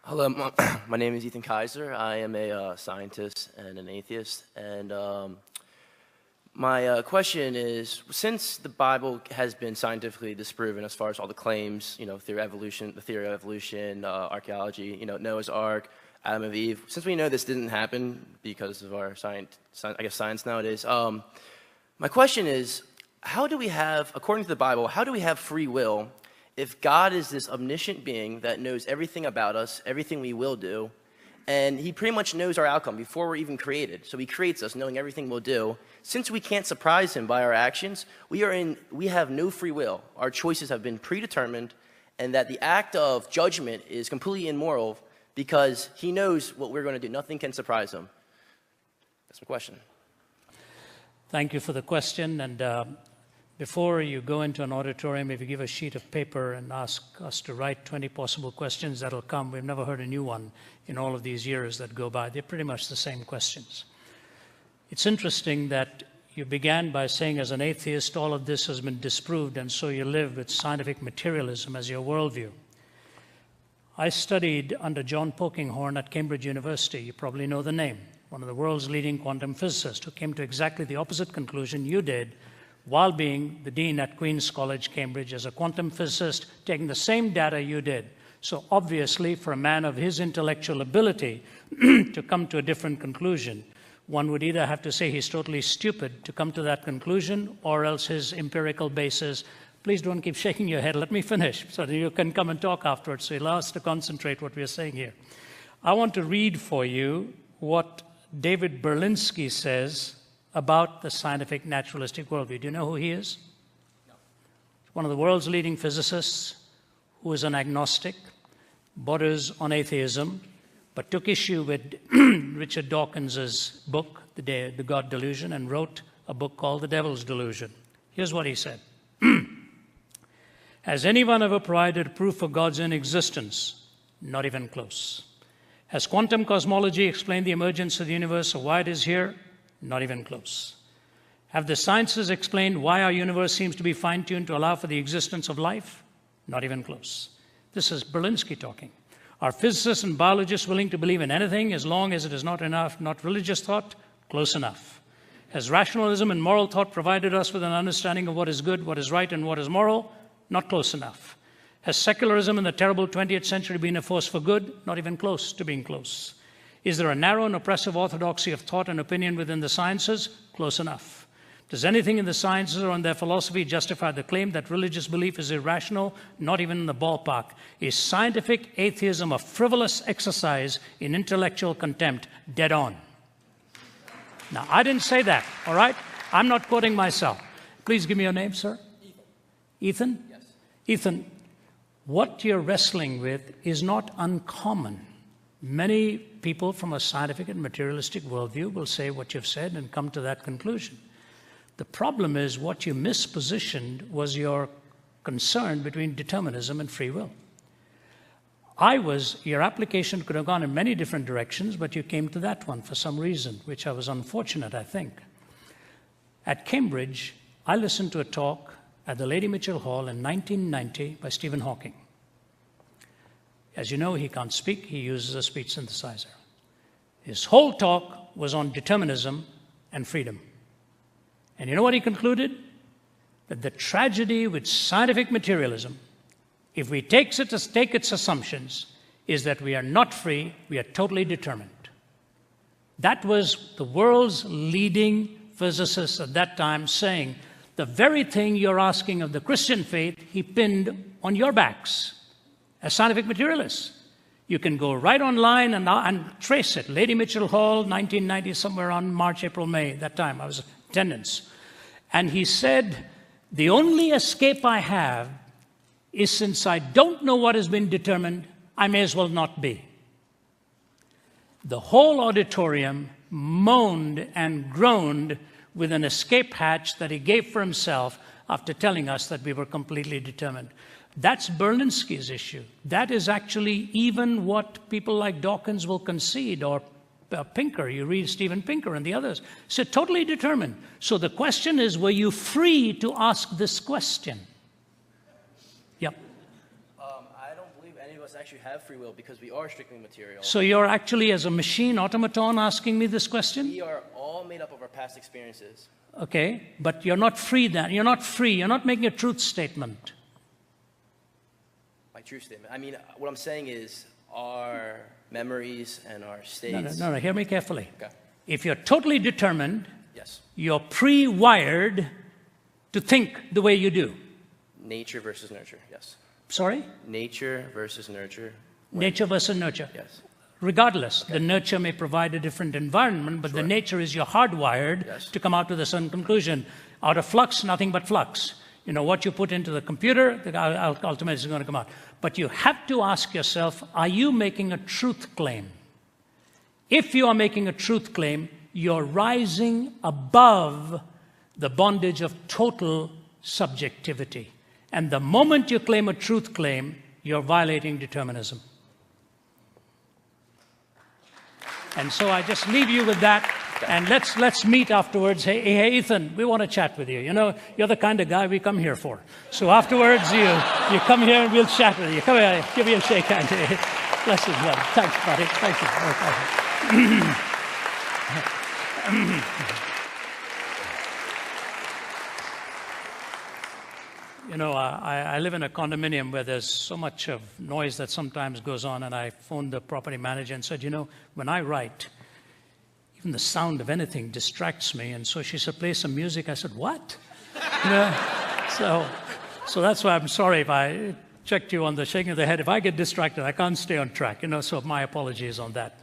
Hello, my name is Ethan Kaiser. I am a scientist and an atheist. And my question is, since the Bible has been scientifically disproven as far as all the claims, theory of evolution, archaeology, Noah's Ark, Adam and Eve, since we know this didn't happen because of our science nowadays, my question is, how do we have, according to the Bible, how do we have free will if God is this omniscient being that knows everything about us, everything we will do, and he pretty much knows our outcome before we're even created? So he creates us knowing everything we'll do. Since we can't surprise him by our actions, we have no free will. Our choices have been predetermined, and that the act of judgment is completely immoral because he knows what we're going to do. Nothing can surprise him. That's my question. Thank you for the question. And before you go into an auditorium, if you give a sheet of paper and ask us to write 20 possible questions, that'll come. We've never heard a new one in all of these years that go by. They're pretty much the same questions. It's interesting that you began by saying, as an atheist, all of this has been disproved, and so you live with scientific materialism as your worldview. I studied under John Polkinghorne at Cambridge University. You probably know the name. One of the world's leading quantum physicists who came to exactly the opposite conclusion you did while being the dean at Queen's College, Cambridge, as a quantum physicist, taking the same data you did. So obviously, for a man of his intellectual ability to come to a different conclusion, one would either have to say he's totally stupid to come to that conclusion, or else his empirical basis. Please don't keep shaking your head. Let me finish so that you can come and talk afterwards. So allow us to concentrate what we are saying here. I want to read for you what David Berlinski says about the scientific naturalistic worldview. Do you know who he is? No. One of the world's leading physicists who is an agnostic, borders on atheism, but took issue with Richard Dawkins's book, The God Delusion, and wrote a book called The Devil's Delusion. Here's what he said. Has anyone ever provided proof of God's inexistence? Not even close. Has quantum cosmology explained the emergence of the universe or why it is here? Not even close. Have the sciences explained why our universe seems to be fine-tuned to allow for the existence of life? Not even close. This is Berlinski talking. Are physicists and biologists willing to believe in anything as long as it is not religious thought? Close enough. Has rationalism and moral thought provided us with an understanding of what is good, what is right, and what is moral? Not close enough. Has secularism in the terrible 20th century been a force for good? Not even close to being close. Is there a narrow and oppressive orthodoxy of thought and opinion within the sciences? Close enough. Does anything in the sciences or in their philosophy justify the claim that religious belief is irrational? Not even in the ballpark. Is scientific atheism a frivolous exercise in intellectual contempt? Dead on. Now, I didn't say that, all right? I'm not quoting myself. Please give me your name, sir. Ethan? Ethan? Yes. Ethan, what you're wrestling with is not uncommon. Many people from a scientific and materialistic worldview will say what you've said and come to that conclusion. The problem is what you mispositioned was your concern between determinism and free will. Your application could have gone in many different directions, but you came to that one for some reason, which I was unfortunate, I think. At Cambridge, I listened to a talk at the Lady Mitchell Hall in 1990 by Stephen Hawking. As you know, he can't speak. He uses a speech synthesizer. His whole talk was on determinism and freedom. And you know what he concluded? That the tragedy with scientific materialism, if we take its assumptions, is that we are not free, we are totally determined. That was the world's leading physicist at that time saying, the very thing you're asking of the Christian faith, he pinned on your backs. As scientific materialists. You can go right online and trace it. Lady Mitchell Hall, 1990, somewhere around March, April, May, that time. I was in attendance. And he said, the only escape I have is since I don't know what has been determined, I may as well not be. The whole auditorium moaned and groaned with an escape hatch that he gave for himself after telling us that we were completely determined. That's Berlinski's issue. That is actually even what people like Dawkins will concede, or Pinker. You read Steven Pinker and the others. So totally determined. So the question is, were you free to ask this question? Yep. I don't believe any of us actually have free will because we are strictly material. So you're actually, as a machine automaton, asking me this question? We are all made up of our past experiences. Okay, but you're not free then. You're not free. You're not making a truth statement. My truth statement. I mean, what I'm saying is our memories and our states. No, hear me carefully. Okay. If you're totally determined, Yes. you're pre-wired to think the way you do. Nature versus nurture, yes. Sorry? Nature versus nurture. Nature versus nurture. Yes. Regardless, Okay. the nurture may provide a different environment, but the nature is you're hardwired to come out with a certain conclusion. Out of flux, nothing but flux. You know, what you put into the computer, the ultimately is going to come out. But you have to ask yourself, are you making a truth claim? If you are making a truth claim, you're rising above the bondage of total subjectivity. And the moment you claim a truth claim, you're violating determinism. And so I just leave you with that. And let's meet afterwards. Hey, Ethan, we want to chat with you. You know, you're the kind of guy we come here for. So afterwards, you come here and we'll chat with you. Come here, give me a shake hand. Blessings, brother. Thanks, buddy. Thank you. You know, I live in a condominium where there's so much of noise that sometimes goes on, and I phoned the property manager and said, you know, when I write, even the sound of anything distracts me. And so she said, play some music. I said, what? You know, so that's why I'm sorry if I checked you on the shaking of the head. If I get distracted, I can't stay on track. You know, so my apologies on that.